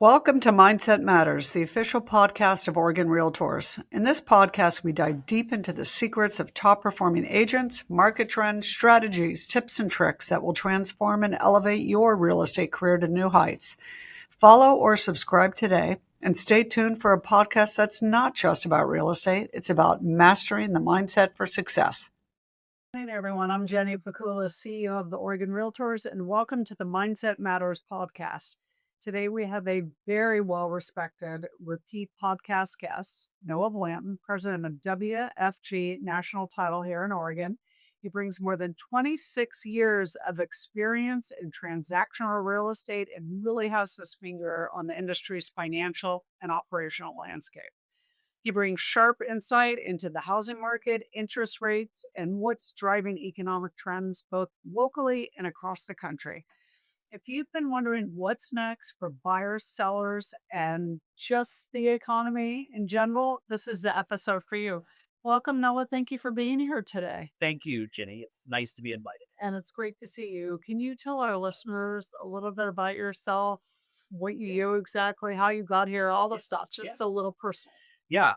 Welcome to Mindset Matters, the official podcast of Oregon Realtors. In this podcast, we dive deep into the secrets of top performing agents, market trends, strategies, tips, and tricks that will transform and elevate your real estate career to new heights. Follow or subscribe today and stay tuned for a podcast that's not just about real estate, it's about mastering the mindset for success. Hey everyone, I'm Jenny Pakula, CEO of the Oregon Realtors, and welcome to the Mindset Matters podcast. Today we have a very well-respected repeat podcast guest, Noah Blanton, president of WFG National Title here in Oregon. He brings more than 26 years of experience in transactional real estate and really has his finger on the industry's financial and operational landscape. He brings sharp insight into the housing market, interest rates, and what's driving economic trends both locally and across the country. If you've been wondering what's next for buyers, sellers, and just the economy in general, this is the episode for you. Welcome, Noah. Thank you for being here today. Thank you, Jenny. It's nice to be invited. And it's great to see you. Can you tell our listeners a little bit about yourself, what you do exactly, how you got here, all the stuff, just a little personal? Yeah,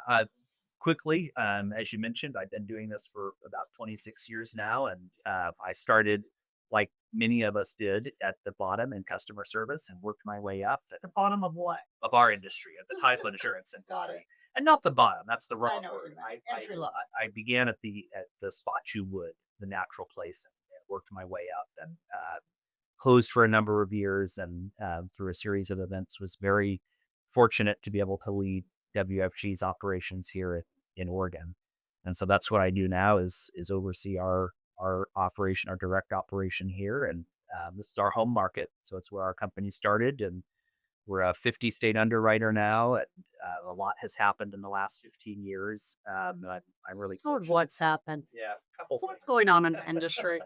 quickly, as you mentioned, I've been doing this for about 26 years now, and I started like many of us did at the bottom in customer service and worked my way up The bottom of what? of our industry at the title insurance and Got it. and not the bottom. That's the I wrong know what word. you meant. Entry level. I began at the spot you would, the natural place, and worked my way up and closed for a number of years and through a series of events was very fortunate to be able to lead WFG's operations here in Oregon. And so that's what I do now is oversee our operation, our direct operation here. And this is our home market. So it's where our company started. And we're a 50 state underwriter now. And a lot has happened in the last 15 years. I'm really Told what's happened. yeah, a couple What's things. going on in the industry?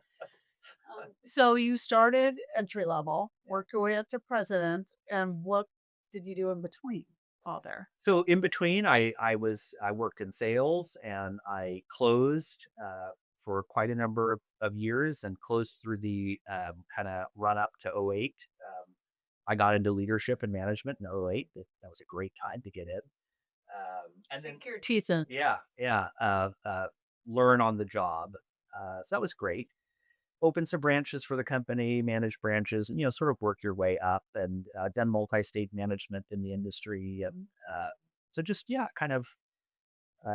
So you started entry level, worked your way up to president, and what did you do in between all there? So in between, I worked in sales and I closed for quite a number of years and closed through the kind of run up to '08. I got into leadership and management in '08. That was a great time to get in. And then Sink your teeth in. learn on the job. So that was great. Open some branches for the company, manage branches, and sort of work your way up. And done multi-state management in the industry, and so just kind of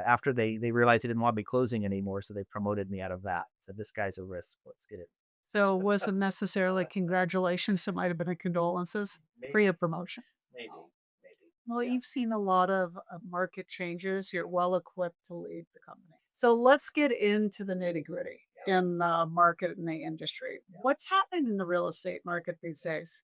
after they realized they didn't want me closing anymore, so they promoted me out of that. So this guy's a risk. Let's get it. So it wasn't necessarily congratulations. It might have been a condolences for Maybe, your promotion. maybe, Well, yeah, you've seen a lot of market changes. You're well equipped to lead the company. So let's get into the nitty gritty in the market and the industry. What's happening in the real estate market these days?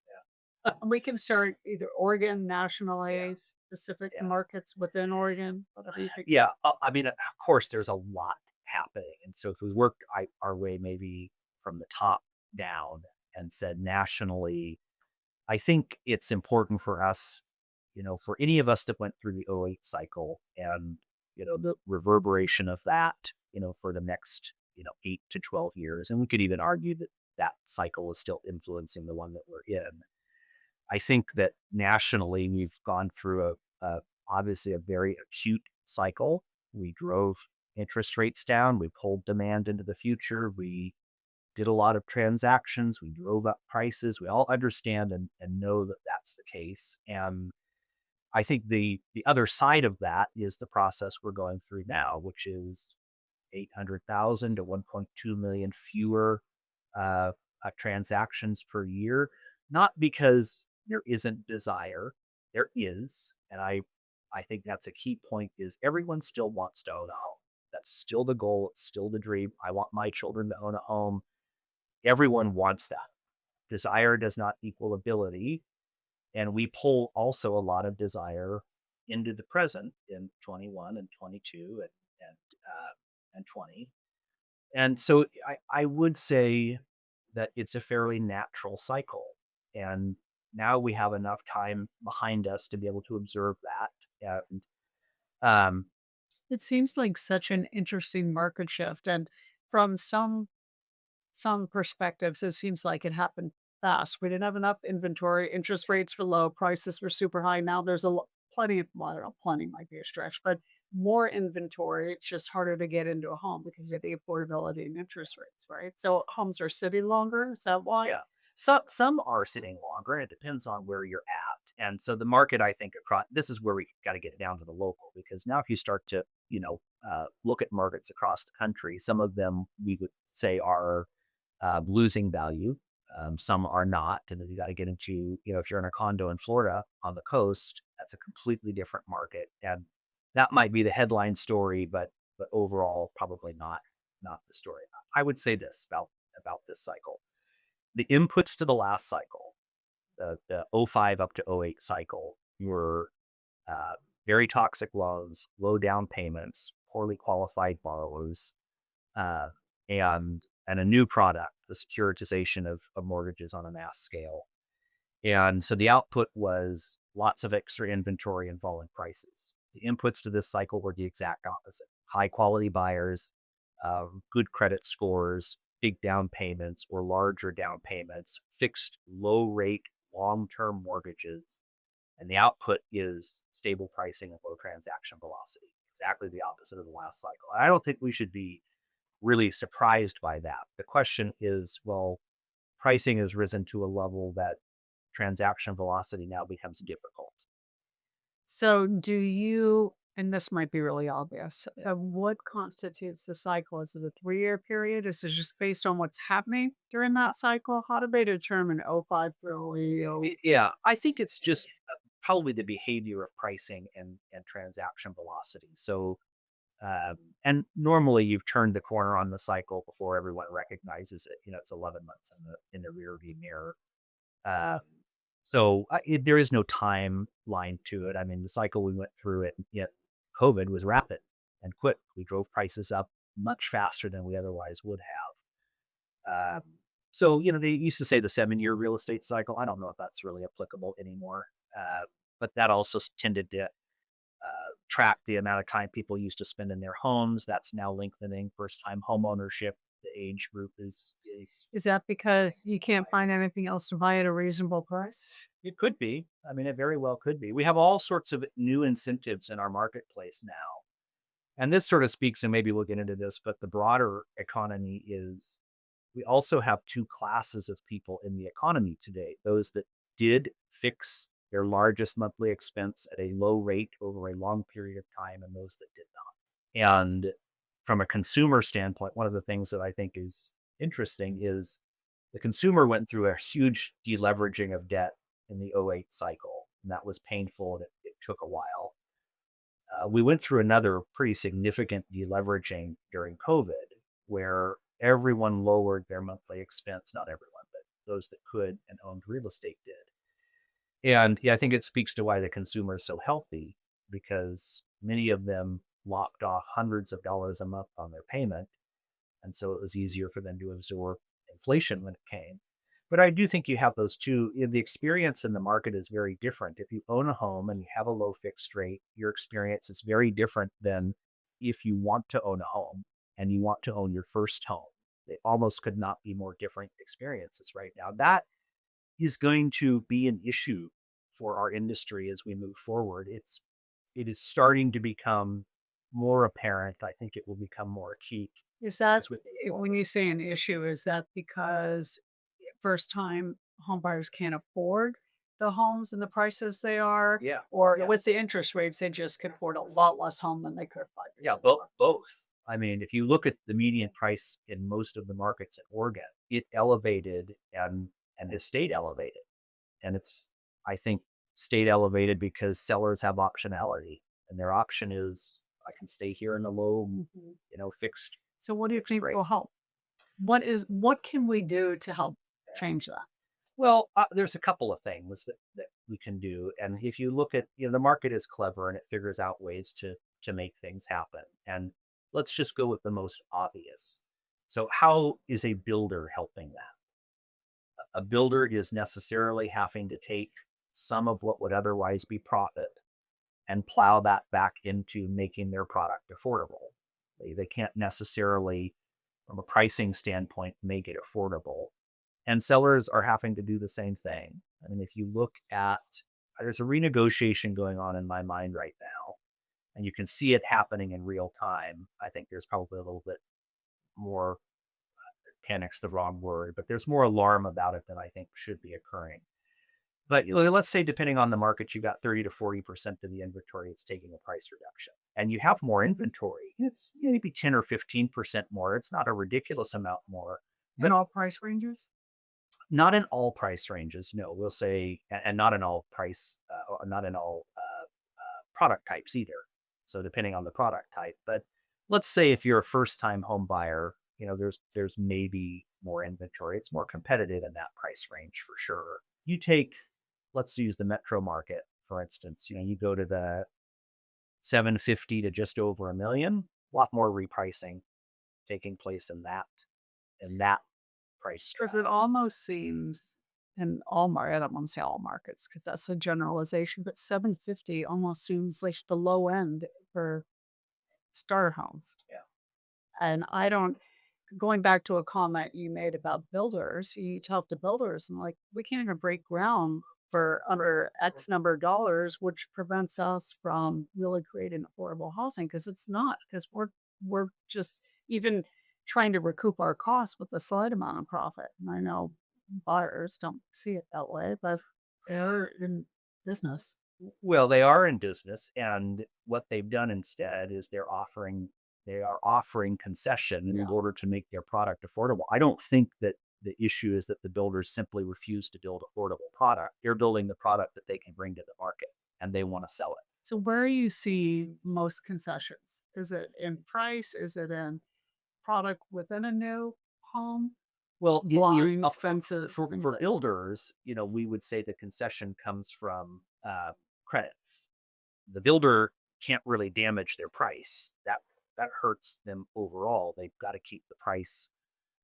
We can start either Oregon, nationally, specific yeah. markets within Oregon, whatever you think. Yeah. I mean, of course, there's a lot happening, and so if we work our way maybe from the top down and said nationally, I think it's important for us, for any of us that went through the '08 cycle and, the reverberation of that, for the next, 8 to 12 years. And we could even argue that that cycle is still influencing the one that we're in. I think that nationally, we've gone through obviously a very acute cycle. We drove interest rates down. We pulled demand into the future. We did a lot of transactions. We drove up prices. We all understand and know that that's the case. And I think the other side of that is the process we're going through now, which is 800,000 to 1.2 million fewer transactions per year. Not because there isn't desire, there is, and I think that's a key point. Is everyone still wants to own a home? That's still the goal. It's still the dream. I want my children to own a home. Everyone wants that. Desire does not equal ability. And we pull also a lot of desire into the present in 21 and 22 and 20. And so I would say that it's a fairly natural cycle. And now we have enough time behind us to be able to observe that. And um, It seems like such an interesting market shift. And from some perspectives, it seems like it happened fast. We didn't have enough inventory. Interest rates were low. Prices were super high. Now there's plenty of, well, I don't know, plenty might be a stretch, but more inventory. It's just harder to get into a home because of the affordability and interest rates, right? So homes are sitting longer. Is that why? Yeah. Some are sitting longer, and it depends on where you're at. And so the market, I think, across this is where we got to get it down to the local, because now if you start to, look at markets across the country, some of them we would say are losing value. Some are not, and then you got to get into, if you're in a condo in Florida on the coast, that's a completely different market, and that might be the headline story, but overall, probably not the story. I would say this about this cycle: the inputs to the last cycle, the '05 up to '08 cycle, were uh, very toxic loans, low down payments, poorly qualified borrowers, uh, and a new product, the securitization of mortgages on a mass scale. And so the output was lots of extra inventory and falling prices. The inputs to this cycle were the exact opposite: high quality buyers, good credit scores, big down payments or larger down payments, fixed low rate long term mortgages. And the output is stable pricing and low transaction velocity. Exactly the opposite of the last cycle. I don't think we should be really surprised by that. The question is, well, pricing has risen to a level that transaction velocity now becomes difficult. So, do you, and this might be really obvious, what constitutes the cycle? Is it a 3-year period? Is it just based on what's happening during that cycle? How do they determine '05 through '08? Yeah, I think it's just probably the behavior of pricing and transaction velocity. So, and normally you've turned the corner on the cycle before everyone recognizes it. It's 11 months in the rearview mirror. Um, there is no timeline to it. I mean, the cycle we went through it, yet COVID was rapid and quick. We drove prices up much faster than we otherwise would have. They used to say the 7-year real estate cycle. I don't know if that's really applicable anymore. But that also tended to track the amount of time people used to spend in their homes. That's now lengthening. First time home ownership, the age group is Is that because you can't find anything else to buy at a reasonable price? it could be. I mean, it very well could be. We have all sorts of new incentives in our marketplace now. And this sort of speaks, and maybe we'll get into this, but the broader economy is, we also have two classes of people in the economy today: those that did fix their largest monthly expense at a low rate over a long period of time, and those that did not. And from a consumer standpoint, one of the things that I think is interesting is the consumer went through a huge deleveraging of debt in the '08 cycle, and that was painful, and it took a while. We went through another pretty significant deleveraging during COVID, where everyone lowered their monthly expense. Not everyone, but those that could and owned real estate did. And yeah, I think it speaks to why the consumer is so healthy, because many of them lopped off hundreds of dollars a month on their payment. And so it was easier for them to absorb inflation when it came. But I do think you have those two. The experience in the market is very different. If you own a home and you have a low fixed rate, your experience is very different than if you want to own a home and you want to own your first home. They almost could not be more different experiences right now. That is going to be an issue for our industry as we move forward. It is starting to become more apparent. I think it will become more acute Is that as we when you say an issue, is that because first time homebuyers can't afford the homes and the prices they are? yeah. Or Yeah. with the interest rates, they just can afford a lot less home than they could 5 years Yeah, ago? both. I mean, if you look at the median price in most of the markets in Oregon, it elevated and has stayed elevated. And it's, I think, stayed elevated because sellers have optionality, and their option is, I can stay here in a low, Mhm. fixed So what do you think rate. will help? What can we do to help change that? Well, there's a couple of things that we can do, and if you look at, the market is clever and it figures out ways to make things happen. And let's just go with the most obvious. So, how is a builder helping that? A builder is necessarily having to take some of what would otherwise be profit and plow that back into making their product affordable. They can't necessarily, from a pricing standpoint, make it affordable. And sellers are having to do the same thing. I mean, if you look at, there's a renegotiation going on in my mind right now, and you can see it happening in real time. I think there's probably a little bit more, panic's the wrong word, but there's more alarm about it than I think should be occurring. But let's say, depending on the market, you got 30 to 40% of the inventory it's taking a price reduction, and you have more inventory. It's maybe 10 or 15% more. It's not a ridiculous amount more. In But all price ranges? not in all price ranges, no. We'll say, and not in all not in all product types either. So depending on the product type, but let's say if you're a first-time home buyer, there's maybe more inventory. It's more competitive in that price range for sure. You take, let's use the metro market for instance. You go to the 750 to just over a million. A lot more repricing taking place in that price Because strata. it almost seems in all I don't want to say all markets because that's a generalization, but 750 almost seems like the low end for starter homes. Yeah. And I don't going back to a comment you made about builders, you talk to builders and like, we can't even break ground for under X number of dollars, which prevents us from really creating affordable housing because it's not because we're just even trying to recoup our costs with a slight amount of profit. And I know buyers don't see it that way, but they're in business. Well, they are in business, and what they've done instead is they are offering concession in Yeah. order to make their product affordable. I don't think that the issue is that the builders simply refuse to build affordable product. They're building the product that they can bring to the market, and they want to sell it. So where you see most concessions? Is it in price? Is it in product within a new home? Well, Blinds, fences, for things for like builders, we would say the concession comes from credits. The builder can't really damage their price. That hurts them overall. They've got to keep the price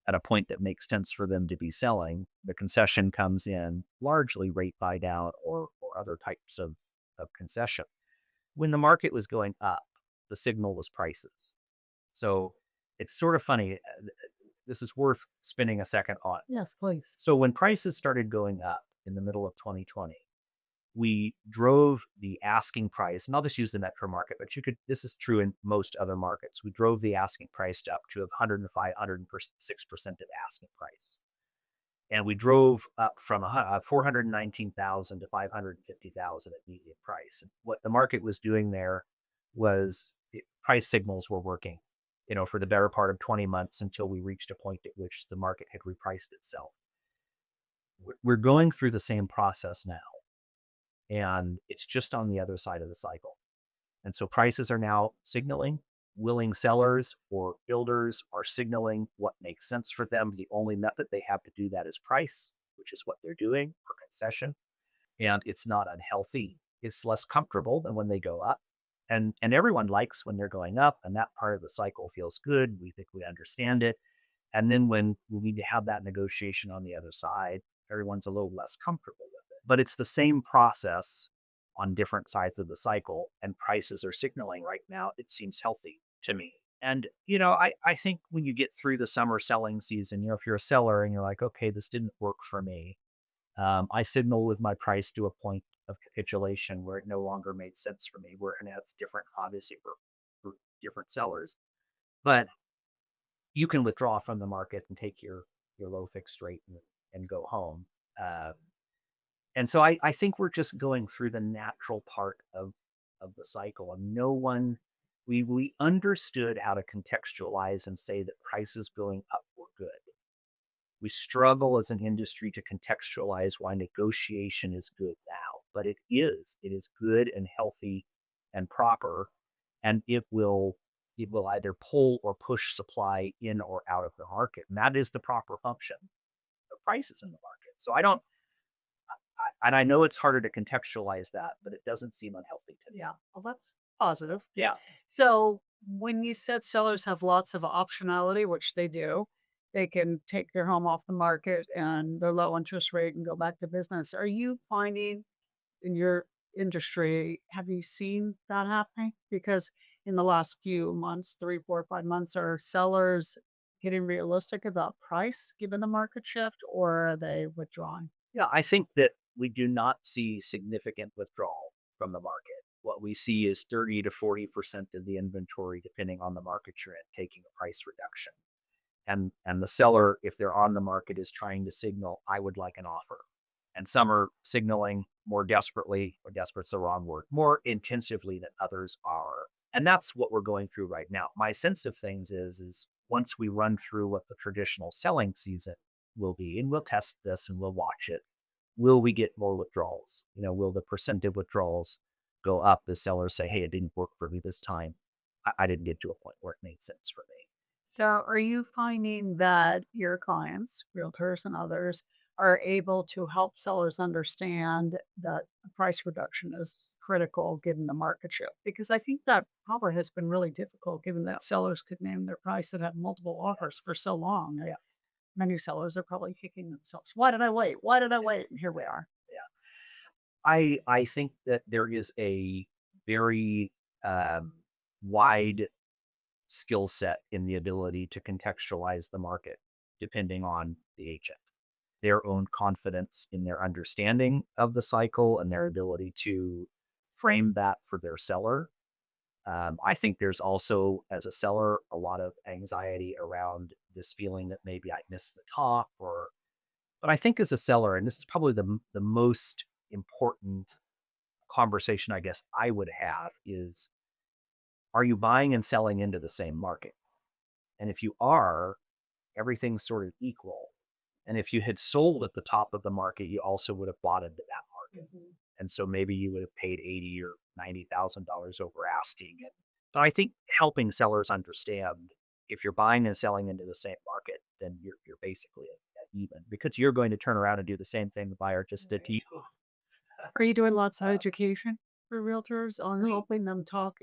at a point that makes sense for them to be selling. The concession comes in largely rate buy down or other types of concession. When the market was going up, the signal was prices. So it's sort of funny. This is worth spending a second on. Yes, please. So when prices started going up in the middle of 2020, we drove the asking price, and I'll just use the metro market, but this is true in most other markets. We drove the asking price up to 105, 106% of asking price. And we drove up from 419,000 to 550,000 at median price. And what the market was doing there was price signals were working, for the better part of 20 months until we reached a point at which the market had repriced itself. We're going through the same process now, and it's just on the other side of the cycle. And so prices are now signaling. Willing sellers or builders are signaling what makes sense for them. The only method they have to do that is price, which is what they're doing for concession. And it's not unhealthy. It's less comfortable than when they go up. And everyone likes when they're going up, and that part of the cycle feels good. We think we understand it. And then when we need to have that negotiation on the other side, everyone's a little less comfortable with it. But it's the same process on different sides of the cycle, and prices are signaling right now. It seems healthy to me. And, I think when you get through the summer selling season, if you're a seller and you're like, okay, this didn't work for me, I signal with my price to a point of capitulation where it no longer made sense for me, and that's different, obviously, for different sellers. But you can withdraw from the market and take your low fixed rate and go home. Uh, and so I think we're just going through the natural part of the cycle, and no one we understood how to contextualize and say that prices going up were good. We struggle as an industry to contextualize why negotiation is good now, but it is. It is good and healthy and proper, and it will either pull or push supply in or out of the market. And that is the proper function of prices in the market. So and I know it's harder to contextualize that, but it doesn't seem unhealthy to me. Yeah. Well, that's positive. Yeah. So when you said sellers have lots of optionality, which they do, they can take their home off the market and their low interest rate and go back to business. Are you finding in your industry, have you seen that happening? Because in the last few months, 3, 4, 5 months, are sellers getting realistic about price given the market shift, or are they withdrawing? Yeah, I think that we do not see significant withdrawal from the market. What we see is 30 to 40% of the inventory, depending on the market you're in, taking a price reduction. And the seller, if they're on the market, is trying to signal, I would like an offer. And some are signaling more desperately, or desperate's the wrong word, more intensively than others are. And that's what we're going through right now. My sense of things is once we run through what the traditional selling season will be, and we'll test this and we'll watch it, will we get more withdrawals? Will the percent of withdrawals go up as sellers say, hey, it didn't work for me this time. I didn't get to a point where it made sense for me. So, are you finding that your clients, realtors and others, are able to help sellers understand that the price reduction is critical given the market shift? Because I think that probably has been really difficult given that sellers could name their price and have multiple offers for so long. Yeah. Many sellers are probably kicking themselves. Why did I wait? Why did I wait? And here we are. Yeah. I think that there is a very wide skill set in the ability to contextualize the market depending on the agent. Their own confidence in their understanding of the cycle and their ability to frame that for their seller. I think there's also, as a seller, a lot of anxiety around this feeling that maybe I missed the top, but I think as a seller, and this is probably the most important conversation I guess I would have is, are you buying and selling into the same market? And if you are, everything's sort of equal. And if you had sold at the top of the market, you also would have bought into that market. And so maybe you would have paid 80 or $90,000 over asking. But I think helping sellers understand, if you're buying and selling into the same market, then you're basically at even, because you're going to turn around and do the same thing the buyer just did to you. Are you doing lots of education for realtors on helping them talk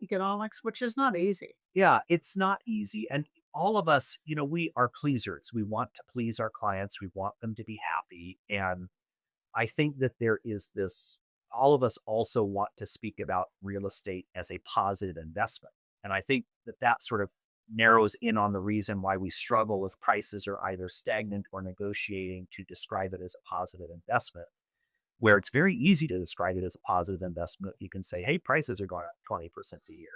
economics, which is not easy? Yeah, it's not easy. And all of us, we are pleasers. We want to please our clients. We want them to be happy. And I think that there is this, all of us also want to speak about real estate as a positive investment. And I think that that sort of narrows in on the reason why we struggle if prices are either stagnant or negotiating to describe it as a positive investment, where it's very easy to describe it as a positive investment. You can say, hey, prices are going up 20% a year.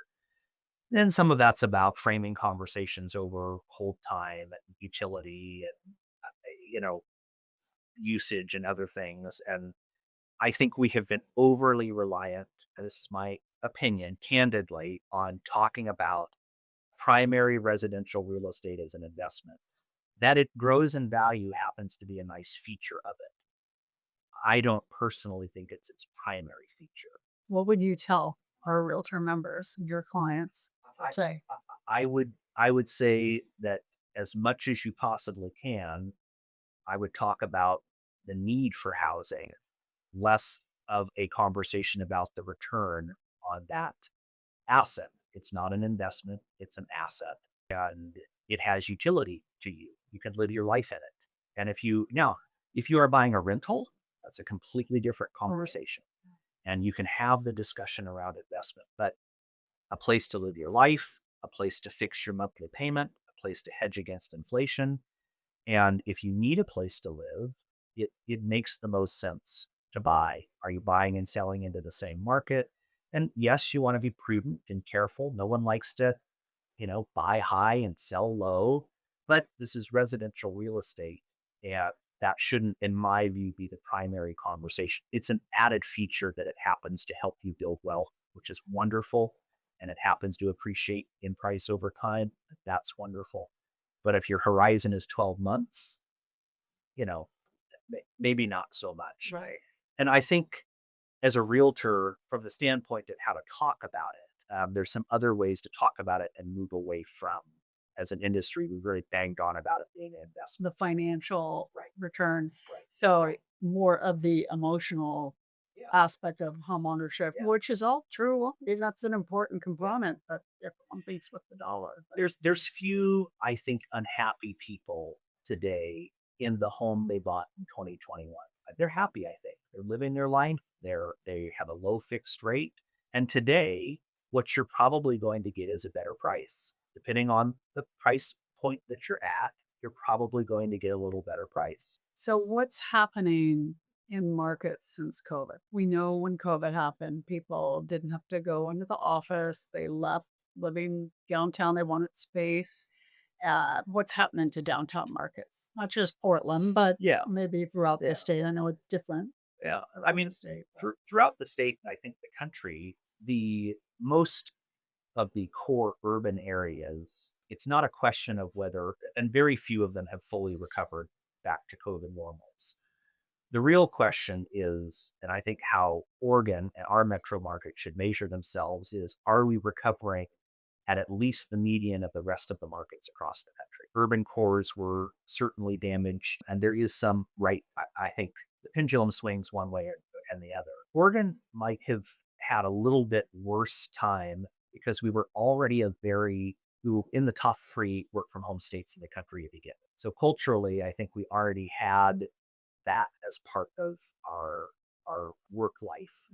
Then some of that's about framing conversations over hold time and utility and, you know, usage and other things. And I think we have been overly reliant, and this is my opinion, candidly, on talking about primary residential real estate as an investment. That it grows in value happens to be a nice feature of it. I don't personally think it's its primary feature. What would you tell our realtor members, your clients, to I, say? I would say that as much as you possibly can, I would talk about the need for housing, less of a conversation about the return on that asset. It's not an investment, it's an asset. And it has utility to you. You can live your life in it. And if you are buying a rental, that's a completely different conversation. And you can have the discussion around investment, but a place to live your life, a place to fix your monthly payment, a place to hedge against inflation. And if you need a place to live, it makes the most sense to buy. Are you buying and selling into the same market? And yes, you want to be prudent and careful. No one likes to, buy high and sell low, but this is residential real estate. And that shouldn't, in my view, be the primary conversation. It's an added feature that it happens to help you build wealth, which is wonderful. And it happens to appreciate in price over time. That's wonderful. But if your horizon is 12 months, you know, maybe not so much. Right. And I think as a realtor, from the standpoint of how to talk about it, there's some other ways to talk about it and move away from. As an industry, we really banged on about it being an investment. The financial return. Right. So more of the emotional Yeah. aspect of homeownership, Yeah. which is all true. That's an important component, but it competes with the dollar. There's few, I think, unhappy people today in the home they bought in 2021. They're happy, I think. They're living their life. They have a low fixed rate. And today, what you're probably going to get is a better price, depending on the price point that you're at, you're probably going to get a little better price. So what's happening in markets since COVID? We know when COVID happened, people didn't have to go into the office. They left living downtown. They wanted space. What's happening to downtown markets? Not just Portland, but Yeah. maybe throughout Yeah. the state. I know it's different. Yeah. I around mean, the state. throughout the state, I think the country, the most of the core urban areas, it's not a question of whether, and very few of them have fully recovered back to COVID normals. The real question is, and I think how Oregon and our metro market should measure themselves is, are we recovering at least the median of the rest of the markets across the country? Urban cores were certainly damaged, and there is some I think the pendulum swings one way and the other. Oregon might have had a little bit worse time because we were already we were in the top 3 work from home states in the country to begin with. So culturally, I think we already had that as part of our work life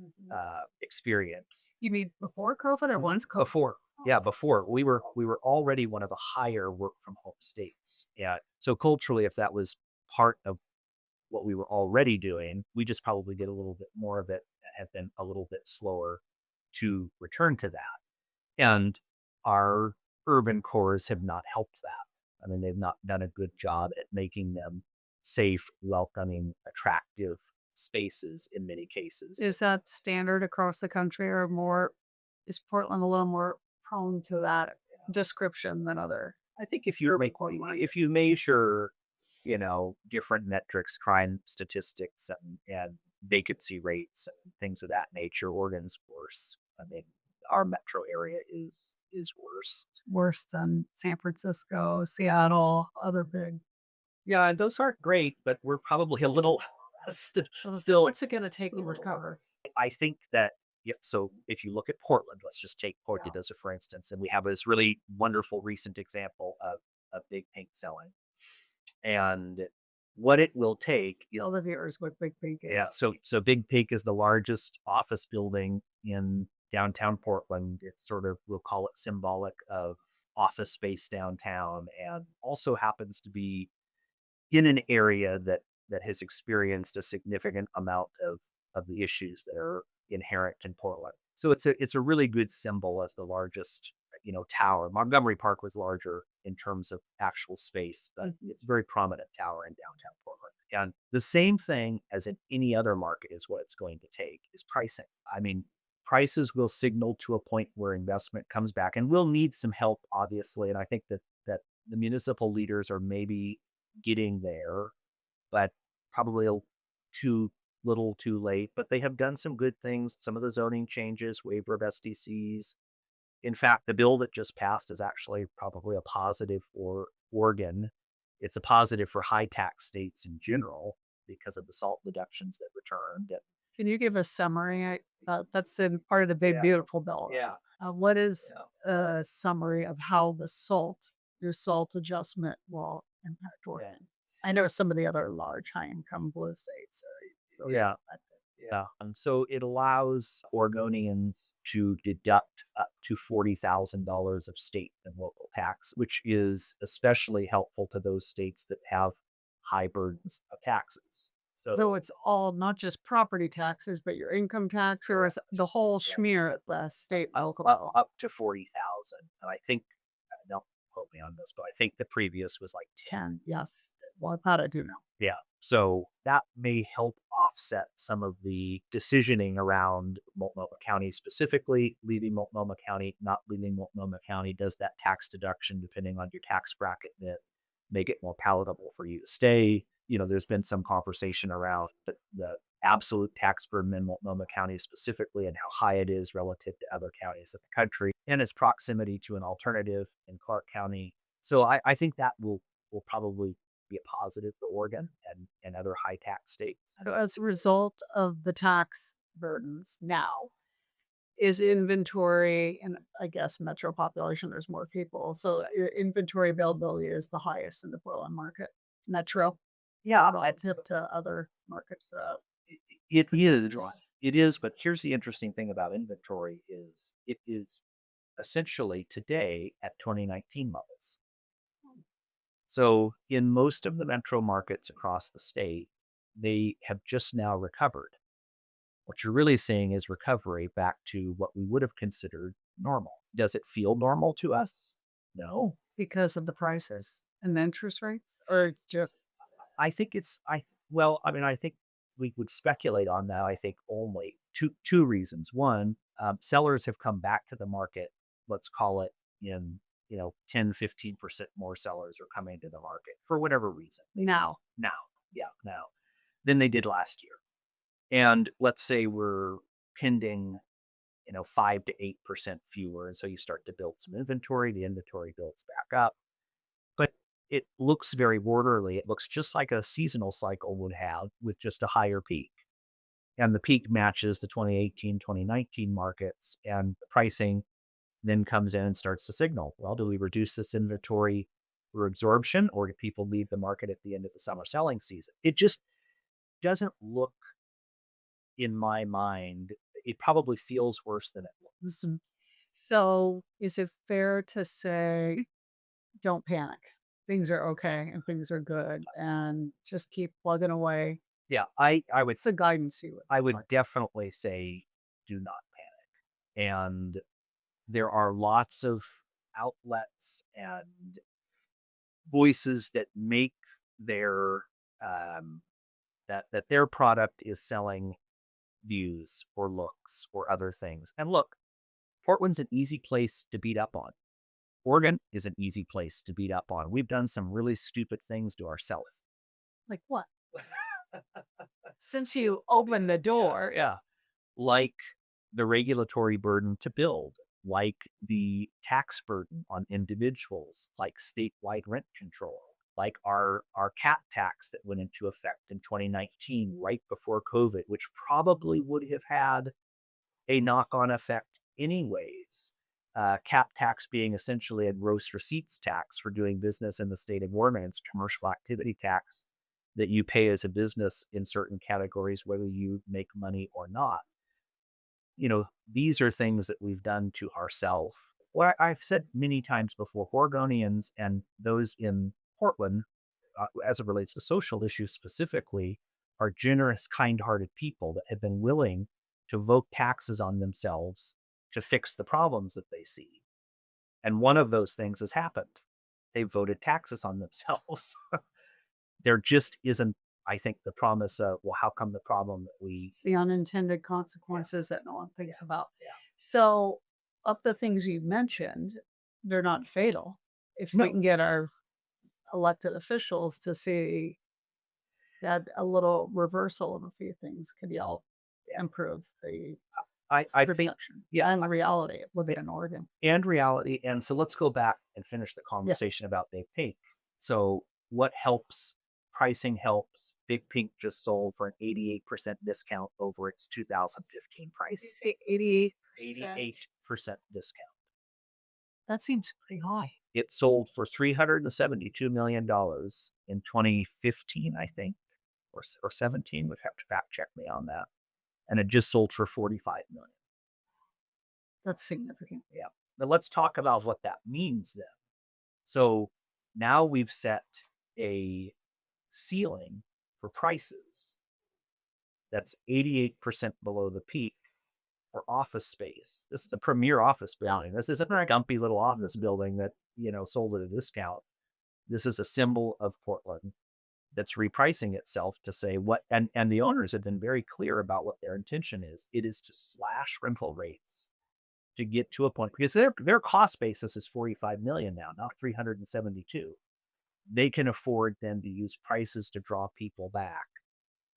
experience. You mean before COVID or once COVID? Before, yeah, before we were already one of the higher work from home states. Yeah, so culturally, if that was part of what we were already doing, we just probably did a little bit more of it and have been a little bit slower to return to that. And our urban cores have not helped that. I mean, they've not done a good job at making them safe, welcoming, attractive spaces in many cases. Is that standard across the country or more? Is Portland a little more prone to that description than other? I think if you measure, different metrics, crime statistics and vacancy rates and things of that nature, Oregon's worse. I mean, our metro area is worse. Worse than San Francisco, Seattle, other big. Yeah, and those aren't great, but we're probably a little So still. what's it going to take to recover? I think that if you look at Portland, let's just take Portland as a for instance, and we have this really wonderful recent example of Big Pink selling, and what it will take. Tell the viewers what Big Pink is. Yeah, so Big Pink is the largest office building in downtown Portland. It's sort of, we'll call it symbolic of office space downtown, and also happens to be in an area that has experienced a significant amount of the issues that are inherent in Portland. So it's a really good symbol as the largest, tower. Montgomery Park was larger in terms of actual space, but it's a very prominent tower in downtown Portland. And the same thing as in any other market is what it's going to take is pricing. I mean, prices will signal to a point where investment comes back, and we'll need some help, obviously. And I think that the municipal leaders are maybe getting there, but probably too little too late. But they have done some good things. Some of the zoning changes, waiver of SDCs. In fact, the bill that just passed is actually probably a positive for Oregon. It's a positive for high tax states in general because of the SALT deductions that returned. Can you give a summary? That's in part of the big, beautiful bill. Yeah. What is a summary of how your SALT adjustment will impact Oregon? I know some of the other large high income blue states are Yeah. And so it allows Oregonians to deduct up to $40,000 of state and local tax, which is especially helpful to those states that have high burdens of taxes. So it's all not just property taxes, but your income tax, or is the whole schmear at the state local level? Up to 40,000. And I think, don't quote me on this, but I think the previous was like 10. Yes. Well, I do know. Yeah. So that may help offset some of the decisioning around Multnomah County, specifically leaving Multnomah County, not leaving Multnomah County. Does that tax deduction, depending on your tax bracket, make it more palatable for you to stay? There's been some conversation around the absolute tax burden in Multnomah County specifically and how high it is relative to other counties of the country and its proximity to an alternative in Clark County. So I think that will probably be a positive for Oregon and other high tax states. So as a result of the tax burdens now, is inventory, and I guess metro population, there's more people. So inventory availability is the highest in the Portland market. Isn't that true? Yeah, Relative to other markets. it is. It is, but here's the interesting thing about inventory is it is essentially today at 2019 levels. So in most of the metro markets across the state, they have just now recovered. What you're really seeing is recovery back to what we would have considered normal. Does it feel normal to us? No. Because of the prices and the interest rates, or it's just I think it's I well, I mean, I think we would speculate on that. I think only two reasons. One, sellers have come back to the market. Let's call it in 10-15% more sellers are coming to the market for whatever reason. now. Now than they did last year. And let's say we're pending 5 to 8% fewer, and so you start to build some inventory. The inventory builds back up. But it looks very orderly. It looks just like a seasonal cycle would have with just a higher peak. And the peak matches the 2018, 2019 markets, and the pricing then comes in and starts to signal, well, do we reduce this inventory for absorption, or do people leave the market at the end of the summer selling season? It just doesn't look, in my mind, it probably feels worse than it looks. So, is it fair to say, don't panic? Things are okay and things are good, and just keep plugging away. Yeah, I would What's the guidance you would? I would definitely say do not panic. And there are lots of outlets and voices that make their that their product is selling views or looks or other things. And look, Portland's an easy place to beat up on. Oregon is an easy place to beat up on. We've done some really stupid things to ourselves. Like what? Since you opened the door, Yeah. Like the regulatory burden to build, like the tax burden on individuals, like statewide rent control, like our cap tax that went into effect in 2019, right before COVID, which probably would have had a knock-on effect anyways. Cap tax being essentially a gross receipts tax for doing business in the state of Oregon. It's commercial activity tax that you pay as a business in certain categories, whether you make money or not. These are things that we've done to ourselves. Well, I've said many times before, Oregonians and those in Portland, as it relates to social issues specifically, are generous, kind-hearted people that have been willing to vote taxes on themselves to fix the problems that they see. And one of those things has happened. They voted taxes on themselves. There just isn't, I think, the promise of, well, how come the problem that we... it's the unintended consequences that no one thinks about. Yeah. So, of the things you mentioned, they're not fatal. If No. we can get our elected officials to see that a little reversal of a few things could help improve the I production and the reality of living in Oregon. And reality. And so let's go back and finish the conversation about Big Pink. So what helps? Pricing helps. Big Pink just sold for an 88% discount over its 2015 price. 88%. 88% discount. That seems pretty high. It sold for $372 million in 2015, I think, or 17. Would have to fact check me on that. And it just sold for $45 million. That's significant. Yeah. But let's talk about what that means then. So now we've set a ceiling for prices that's 88% below the peak for office space. This is a premier office building. This isn't a gumpy little office building that, sold at a discount. This is a symbol of Portland that's repricing itself to say what, and the owners have been very clear about what their intention is. It is to slash rental rates to get to a point, because their cost basis is $45 million now, not $372. They can afford then to use prices to draw people back.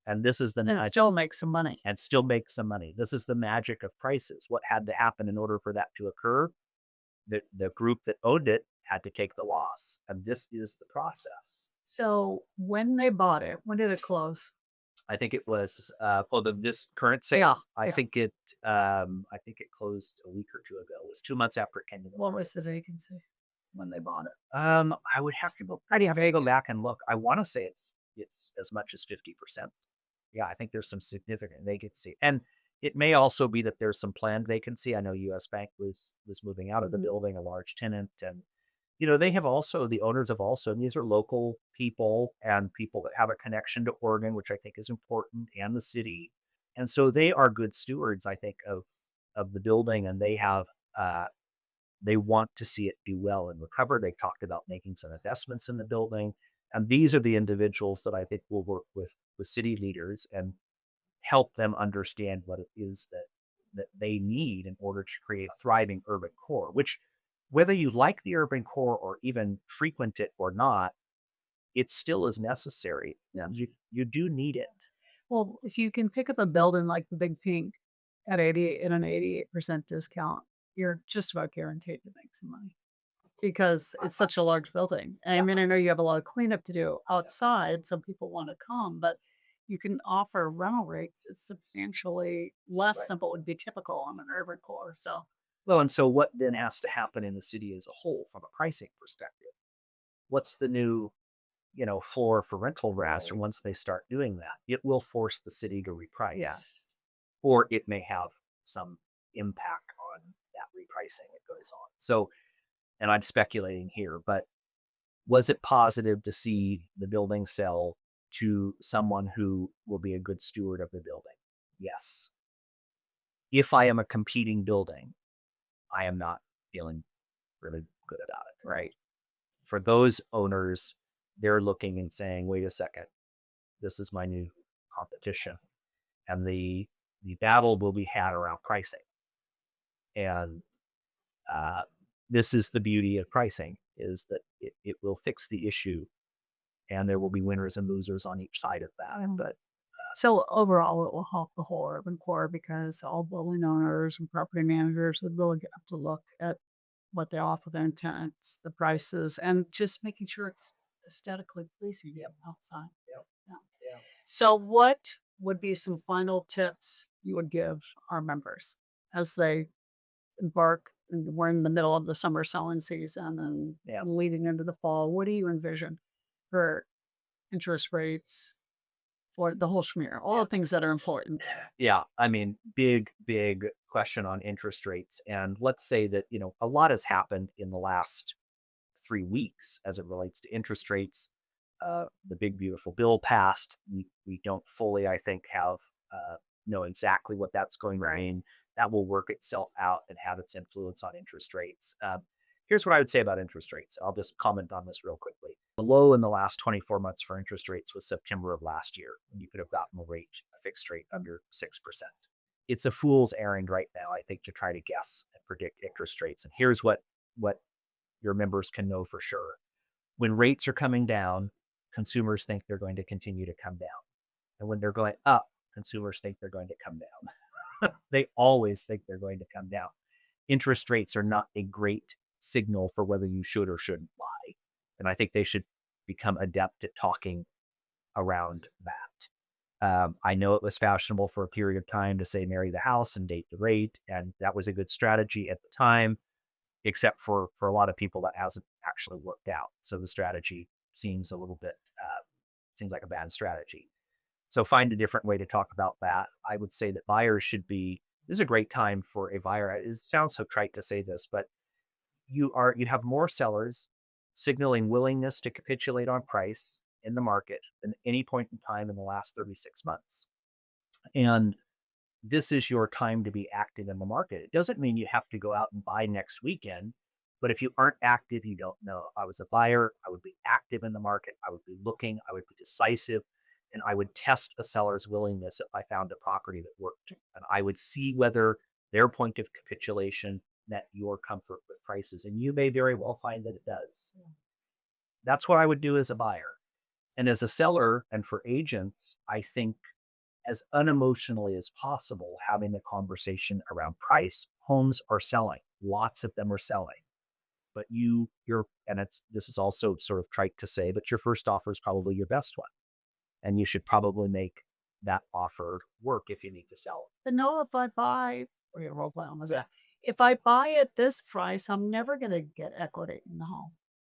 And this is the And still make some money. and still make some money. This is the magic of prices. What had to happen in order for that to occur? The group that owned it had to take the loss. And this is the process. So when they bought it, when did it close? I think it was this current sale. Yeah, I think it closed a week or two ago. It was 2 months after it came to the What market. was the vacancy when they bought it? I would have to go back and look. I want to say it's as much as 50%. Yeah, I think there's some significant vacancy, and it may also be that there's some planned vacancy. I know U.S. Bank was moving out of the building, a large tenant, and they have also, the owners have also, and these are local people and people that have a connection to Oregon, which I think is important, and the city. And so they are good stewards, I think, of the building, and they want to see it do well and recover. They talked about making some investments in the building. And these are the individuals that I think will work with city leaders and help them understand what it is that they need in order to create a thriving urban core, which, whether you like the urban core or even frequent it or not, it still is necessary. Yeah. You do need it. Well, if you can pick up a building like the Big Pink at an 88% discount, you're just about guaranteed to make some money because it's such a large building. I mean, I know you have a lot of cleanup to do outside. Some people want to come, but you can offer rental rates. It's substantially less Right. than what would be typical on an urban core. So, Well, and so what then has to happen in the city as a whole from a pricing perspective? What's the new, floor for rental rents? And once they start doing that, it will force the city to reprice. yeah. Or it may have some impact on that repricing that goes on. So, and I'm speculating here, but was it positive to see the building sell to someone who will be a good steward of the building? Yes. If I am a competing building, I am not feeling really good about it, right? For those owners, they're looking and saying, wait a second, this is my new competition. And the battle will be had around pricing. And this is the beauty of pricing, is that it will fix the issue, and there will be winners and losers on each side of that. But So overall, it will help the whole urban core because all building owners and property managers would really have to look at what they offer their tenants, the prices, and just making sure it's aesthetically pleasing to have outside. Yep. Yeah. Yeah. So, what would be some final tips you would give our members as they embark? And we're in the middle of the summer selling season and Yeah. leading into the fall. What do you envision for interest rates, for the whole schmear, all the things that are important? Yeah, I mean, big question on interest rates. And let's say that, a lot has happened in the last 3 weeks as it relates to interest rates. The big beautiful bill passed. We don't fully, I think, have know exactly what that's going to mean. That will work itself out and have its influence on interest rates. Here's what I would say about interest rates. I'll just comment on this real quickly. The low in the last 24 months for interest rates was September of last year, when you could have gotten a fixed rate under 6%. It's a fool's errand right now, I think, to try to guess and predict interest rates. And here's what your members can know for sure. When rates are coming down, consumers think they're going to continue to come down. And when they're going up, consumers think they're going to come down. They always think they're going to come down. Interest rates are not a great signal for whether you should or shouldn't buy. And I think they should become adept at talking around that. I know it was fashionable for a period of time to say marry the house and date the rate. And that was a good strategy at the time, except for a lot of people that hasn't actually worked out. So the strategy seems a little bit, seems like a bad strategy. So find a different way to talk about that. I would say that buyers should be, this is a great time for a buyer. It sounds so trite to say this, but you have more sellers signaling willingness to capitulate on price in the market than any point in time in the last 36 months. And this is your time to be active in the market. It doesn't mean you have to go out and buy next weekend, but if you aren't active, you don't know. I was a buyer, I would be active in the market. I would be looking, I would be decisive, and I would test a seller's willingness if I found a property that worked. And I would see whether their point of capitulation met your comfort with prices. And you may very well find that it does. Yeah. That's what I would do as a buyer. And as a seller and for agents, I think as unemotionally as possible, having a conversation around price. Homes are selling. Lots of them are selling. But this is also sort of trite to say, but your first offer is probably your best one. And you should probably make that offer work if you need to sell it. But no, if I buy, or your role play on this, if I buy at this price, I'm never going to get equity in the home.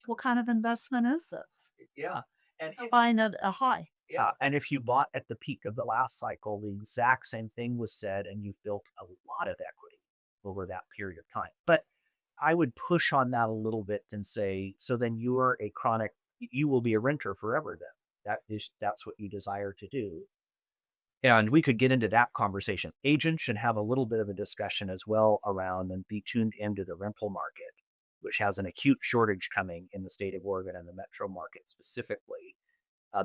What kind of investment is this? Yeah. And so buying at a high. Yeah. And if you bought at the peak of the last cycle, the exact same thing was said, and you've built a lot of equity over that period of time. But I would push on that a little bit and say, so then you are you will be a renter forever then. That's what you desire to do. And we could get into that conversation. Agents should have a little bit of a discussion as well around and be tuned into the rental market, which has an acute shortage coming in the state of Oregon and the metro market specifically.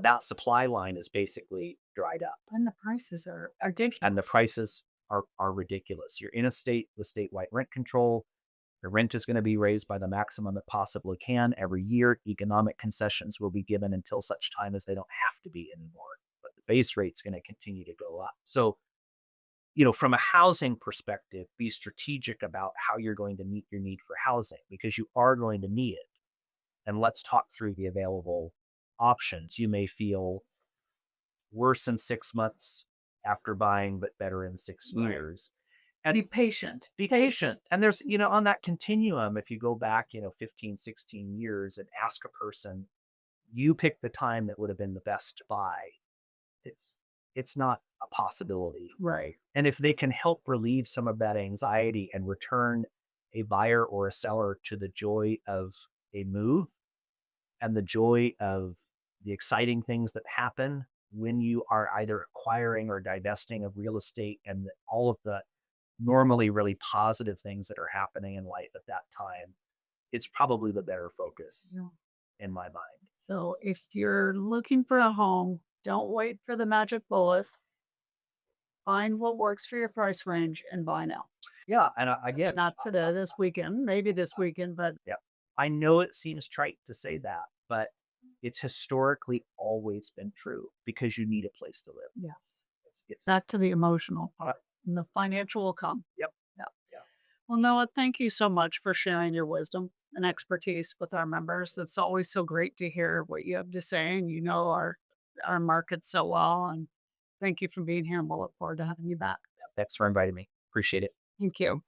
That supply line is basically dried up. And the prices are ridiculous. And the prices are ridiculous. You're in a state with statewide rent control. The rent is going to be raised by the maximum it possibly can every year. Economic concessions will be given until such time as they don't have to be anymore. But the base rate's going to continue to go up. So, from a housing perspective, be strategic about how you're going to meet your need for housing because you are going to need it. And let's talk through the available options. You may feel worse in 6 months after buying, but better in 6 years. And be patient. Be patient. And there's, on that continuum, if you go back, 15, 16 years and ask a person, you pick the time that would have been the best to buy. It's not a possibility. Right. And if they can help relieve some of that anxiety and return a buyer or a seller to the joy of a move and the joy of the exciting things that happen when you are either acquiring or divesting of real estate and all of the normally really positive things that are happening in life at that time, it's probably the better focus in my mind. So if you're looking for a home, don't wait for the magic bullet. Find what works for your price range and buy now. Yeah. And again, not today, this weekend, maybe this weekend, but yeah, I know it seems trite to say that, but it's historically always been true because you need a place to live. Yes. It's back to the emotional part. And the financial will come. Yep. Yeah. Well, Noah, thank you so much for sharing your wisdom and expertise with our members. It's always so great to hear what you have to say, and our market so well. And thank you for being here, and we'll look forward to having you back. Thanks for inviting me. Appreciate it. Thank you.